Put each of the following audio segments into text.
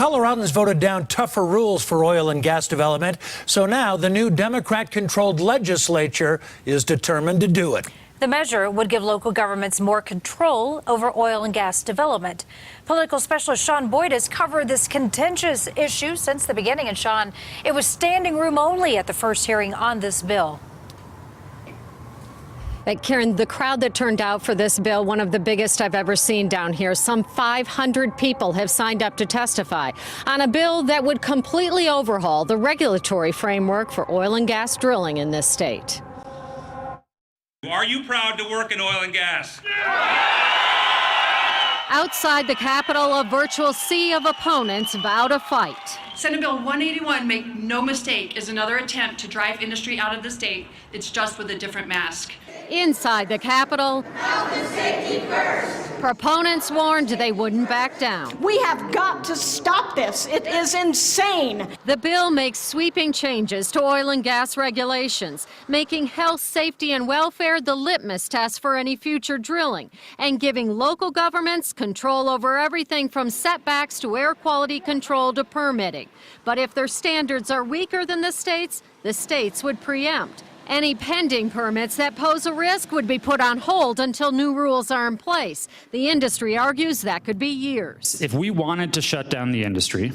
Coloradans voted down tougher rules for oil and gas development, so now the new Democrat-controlled legislature is determined to do it. The measure would give local governments more control over oil and gas development. Political specialist Sean Boyd has covered this contentious issue since the beginning. And Sean, it was standing room only at the first hearing on this bill. Karen, the crowd that turned out for this bill, one of the biggest I've ever seen down here. Some 500 people have signed up to testify on a bill that would completely overhaul the regulatory framework for oil and gas drilling in this state. Are you proud to work in oil and gas? Outside the Capitol, a virtual sea of opponents vow to fight. Senate Bill 181, make no mistake, is another attempt to drive industry out of the state. It's just with a different mask. Inside the Capitol, health and safety first. Proponents warned they wouldn't back down. We have got to stop this. It is insane. The bill makes sweeping changes to oil and gas regulations, making health, safety, and welfare the litmus test for any future drilling, and giving local governments control over everything from setbacks to air quality control to permitting. But if their standards are weaker than the states would preempt. Any pending permits that pose a risk would be put on hold until new rules are in place. The industry argues that could be years. If we wanted to shut down the industry,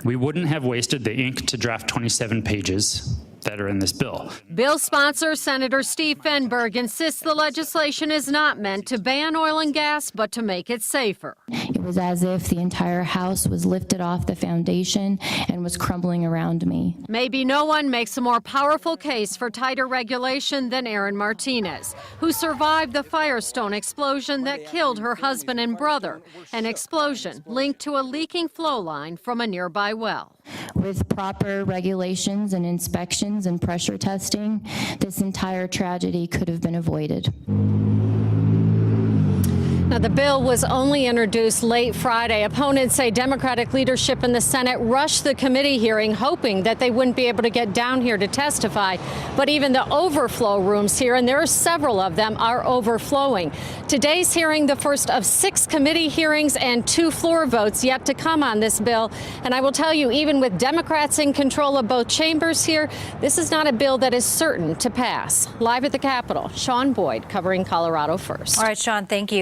we wouldn't have wasted the ink to draft 27 pages that are in this bill. Bill sponsor Senator Steven Berg insists the legislation is not meant to ban oil and gas, but to make it safer. It was as if the entire house was lifted off the foundation and was crumbling around me. Maybe no one makes a more powerful case for tighter regulation than Erin Martinez, who survived the Firestone explosion that killed her husband and brother, an explosion linked to a leaking flow line from a nearby well. With proper regulations and inspections and pressure testing, this entire tragedy could have been avoided. Now, the bill was only introduced late Friday. Opponents say Democratic leadership in the Senate rushed the committee hearing, hoping that they wouldn't be able to get down here to testify. But even the overflow rooms here, and there are several of them, are overflowing. Today's hearing, the first of 6 committee hearings and 2 floor votes yet to come on this bill. And I will tell you, even with Democrats in control of both chambers here, this is not a bill that is certain to pass. Live at the Capitol, Sean Boyd covering Colorado First. All right, Sean, thank you.